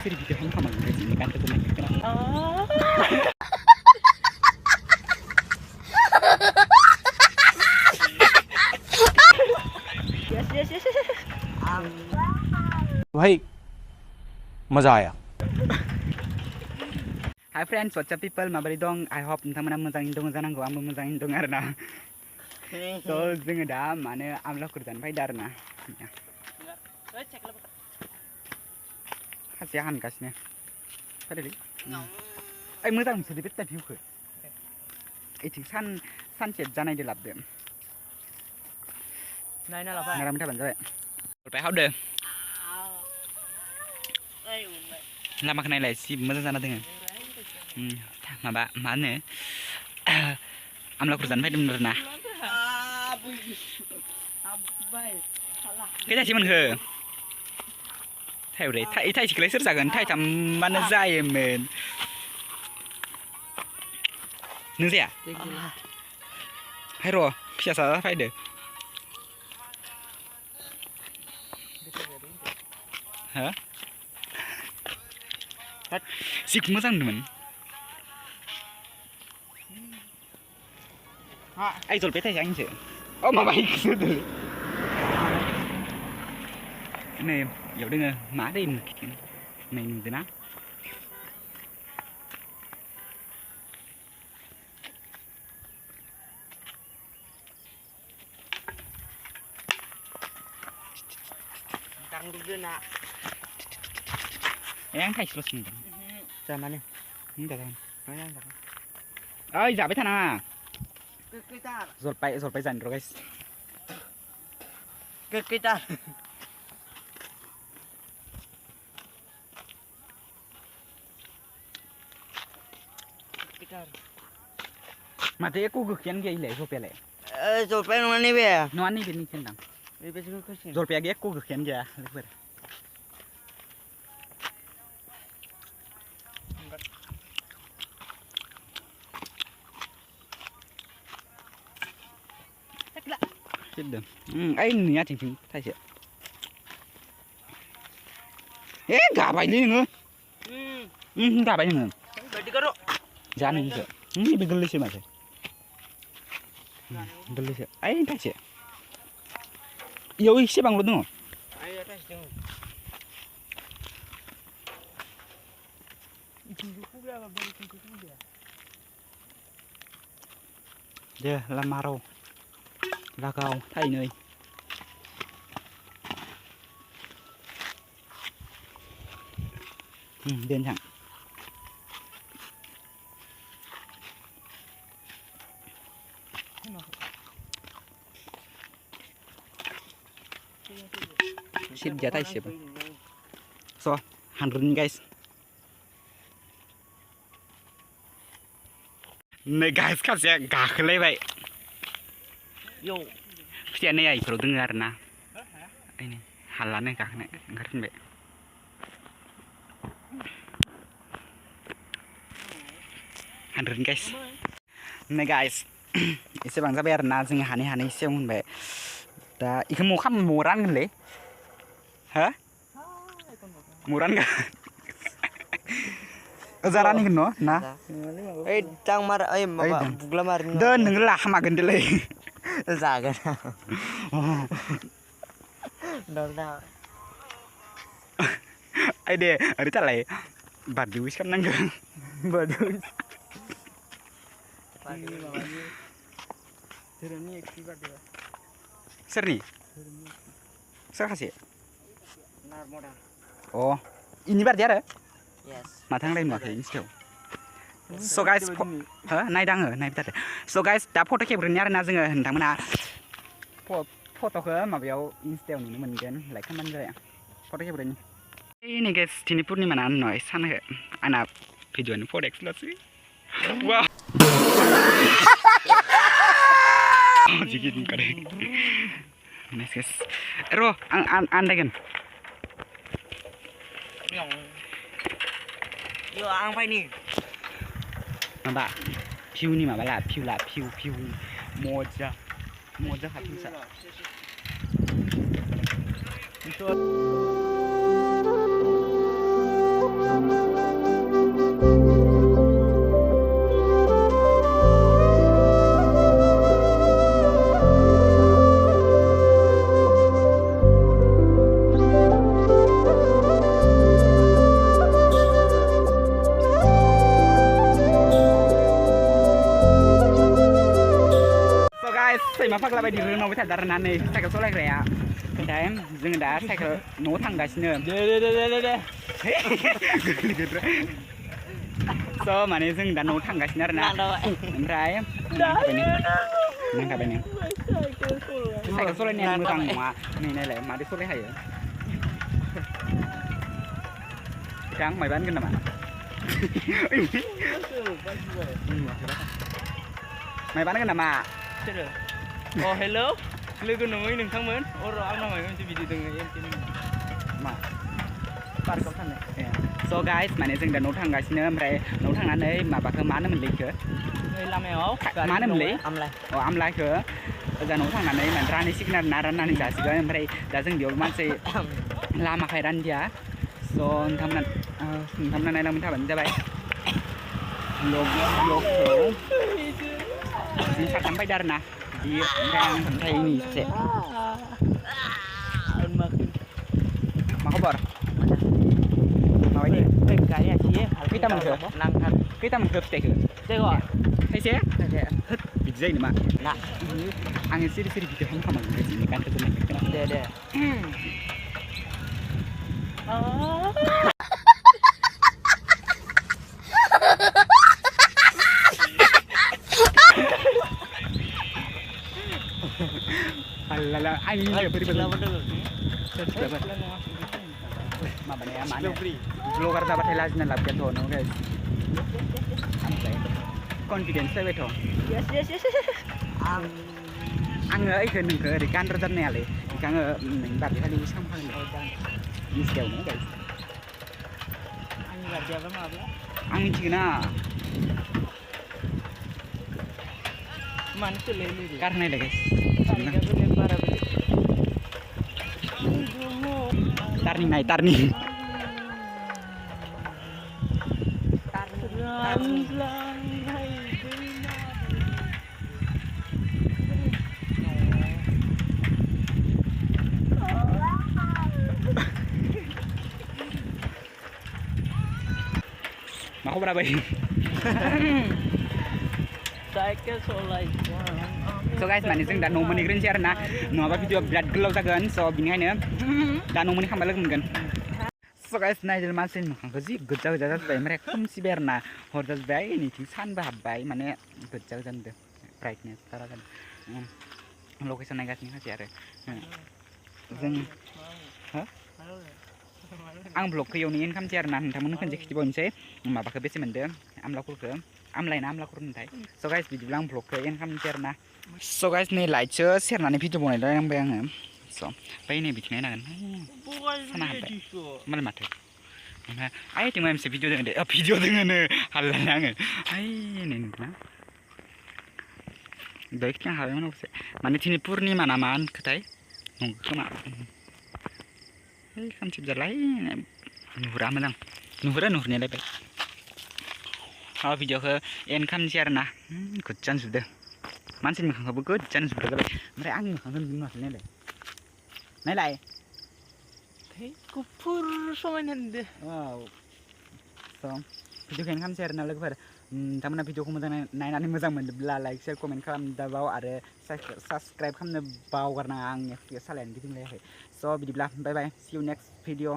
Jadi video ini kamu nggak sih kan ketemu kan? Yes. भाई मजा आया Hi friends, what's up people? Mabari dong. I hope teman-teman मोजाङैनो दङ जानांगौ आंबो मोजाङैनो दङ आरोना. So जोङो दा माने आमलाखुर जानो फैदों आरोना. खासिया हानगासिनो. फैदोलै. ओइ मोजां मोनसोदो बे भिउखौ. ओइथिं सानसेट जानायदो लाबदो. नायना लाफा नाराम थाबानो जाबाय. बाय हावदो. लामाखौ नायलाय सि मोजां जाना दोङो. माबा मा होनो आमलाखुर जानो फैदोंमोन आरोना. खैथासो मोनखो? थाइब्रै थाइसेखौलाय सोर जागोन? थाइथामानो जायोमोन. नों जाया? हाय र' फिसा फैदो. हो? सिख मोजां नुदोंमोन. Ay, solpeta ya inse. Oh, mà bay cứ từ. Này, giờ đừng má đi mình từ nó. Tăng đi nè. Em thấy sốt sình. Sao mà nè? Không được không? Nói ra. Ơi, giả với thằng nào à? Cái ta. Rồi bay dần rồi guys. Cái ta. Cái ta. Mà thế cô cực kiến ghê lệ rồi lệ. Rồi phải nó đi về. Nó ăn đi bên trên đằng. Đi bên trên cái. Rồi ghé cô cực kiến kìa. Chết được. Ấy nhá chính thay chuyện. Ê, gà bài đi nữa. Gà bài nữa. Bài đi caro. Dạ này chứ. Ini begel sih mas. Begel sih. Ấy thay chuyện. Yo isi bang lu tuh. Ayo tes dong. Tunggu berapa baru tunggu dia. Giờ là maro. Là cầu thay người. Điên chẳng. Ship giá tay ship. So, 100 guys. Này guys kan saya gaklay bay. Yo. Phía này ai pro dengar na. Ini halannya gakne ngerti be. Handren guys. Này guys. Ise bang sabar na जों हानि एसे मोनबाय. दा इखौ मरान होनलै. Ha? Muran ka? Zaran ni keno, nah. Tang mar bugla mar. Dan neng lah makan dulu. Zagan. Dah. Ai deh, ada tak lagi. Badus kan nang. Badus. Terus ekstri dia. Serni. Ser kasih. Narmoda. Oh, ini bar dia ada? Yes. Matang lain mah ini still. So guys, naik dang, naik betul. So guys, dah foto keberanian arena जोङो नोंथांमोना fotoखौ माबायाव Instagram नुनो मोनगोन, like खालामबानो जाबाय. Foto keberani. Ini guys, दिनै पुर्णिमा नय सानखौ आंना भिडिअनि 4x लसै. Wow. Jigit kare. Nice guys. Ro, andagan. Yo ang phải nè. Mà phiêu ni mà bà là phiêu mua ra hạt phiêu sợ. बायदि रोंनांबाय थाथारनानै साइकेल सालायग्राया ओमफ्राय जोङो दा साइकेल न'आव थांगासिनो स' माने जों दा न'आव थांगासिनो आरोना ओमफ्राय नांखाबाय नों साइकेल सालायनाया मोजां नङा नै नायलाय मादै सालाय हायो आं मायबा होनगोन नामा मायबा होनगोन नामा हेलौ लोगो नङै नोंथांमोन र' आंनाव माबा मोनसे भिडिअ दङ मा पार्कआव थांनो स' गाइस माने जों दा न'आव थांगासिनो ओमफ्राय न'आव थांनानै माबाखौ मा होनोमोनलै इखो लामायाव मा होनोमोनलै आमलाय आमलाइखौ ओजा न'आव थांनानै माने रानहैसिगोन आरोना राननानै जासिगोन ओमफ्राय दा जों बेयाव मानसि लामाखाय रानदिया स' नोंथांमोना नायलांबाय थाबानो जाबाय ब्लगखौ जों साथाम फैदों आरोना बियो ओमफ्राय नै सासे मा खबर माबायदि गारिया एसे खैथा मोनखो नांथार खैथा मोनखो फिथाइखो थाइसे बिदि जायो नामा ना आङो सिरि सिरि भिडिअ खालामखांबाय बिदिनो गान खोनाय दे Alala, aing beri-beri माबानाया मा होनो ब्लगार जाबाथाय लाजिना लाबोगोनथ' नों गाइस ओमफ्राय कनफिडेन्स फैबायथ' आङो ओइखो नोंखो ओरै गान रोजाबनायालै बेखौ आङो नोंनि बार्थडे खालि उइस खालामखागोन मिथियावनो गाइस आंनि बार्थडेआबो माब्ला आं मिथिगोना मानो सोलायलै गारनायलाय गाइस तारिखआ बेलेग बारा बेलेग टार्निं नाय टार्निं मा खबर आबै साइकेल सलाय स' गाइस माने जों दा न' मोनहैग्रोनोसै आरोना नङाबा भिडिअआ बिराद गोलाव जागोन स' बिनिखायनो दा न' मोनहैखांबा लोगो मोनगोन स' गाइस नायदो मानसिनि मोखांखौ जि गोजा गोजा जाजोब्बाय ओमफ्राय खोमसिबाय आरोना हर जाजोब्बाय नैथिं सानबो हाबबाय माने गोजा गोजा नुदों ब्राइटनेस बारा जादों लकेसन नायगासिनो मानसि आरो जों हो आं ब्लगखौ इयावनो एन्ड खालामसै आरोना नोंथांमोननो खनसे खिथिबावनोसै माबाखौ बेसे मोनदों आमलाखुरखौ आमलायना आमलाखुर होनथाय स' गाइस बिदिब्ला आं ब्लगखौ एन्ड खालामनोसै आरोना स' गाइस नै लाइटसो सेरनानै भिडिअ बनायलायनांबाय आङो स' ओमफ्राय नै बिथिं नायनांगोन साना हाबबाय मालाय माथो ओमफ्राय आइथिं माबा मोनसे भिडिअ दङ दे भिडिअ दङनो हाललायना आङो ओइ नै नुदोंना दहाय खिथिं हाबायमोन अबसे माने दिनै पुर्निमा ना मा होनखोथाय नंगौ खोमा खामसिब जालाय नुहुरा मोजां नुहुरनायालाय बाय भिडिअखौ एन्ड खालामनोसै आरोना गोजा नुजोबदों मानसिनि मोखांखौबो गोजा नुजोबदों जाबाय ओमफ्राय आंनि मोखांखौ नुवाखै नायलाय गुफुर समायना नुदों स' भिडिअखौ एन्ड खालामनोसै आरोना लोगोफोर नोंथांमोना भिडिअखौ मोजां नायनानै मोजां मोनोब्ला लाइक शेयार कमेन्ट खालामनो दाबाव आरो साबस्क्राइब खालामनो बावगारनाङा आंनि सालायनो गिदिंलायाखै स' बिदिब्ला बाय बाय सि इउ नेक्स्ट भिडिअ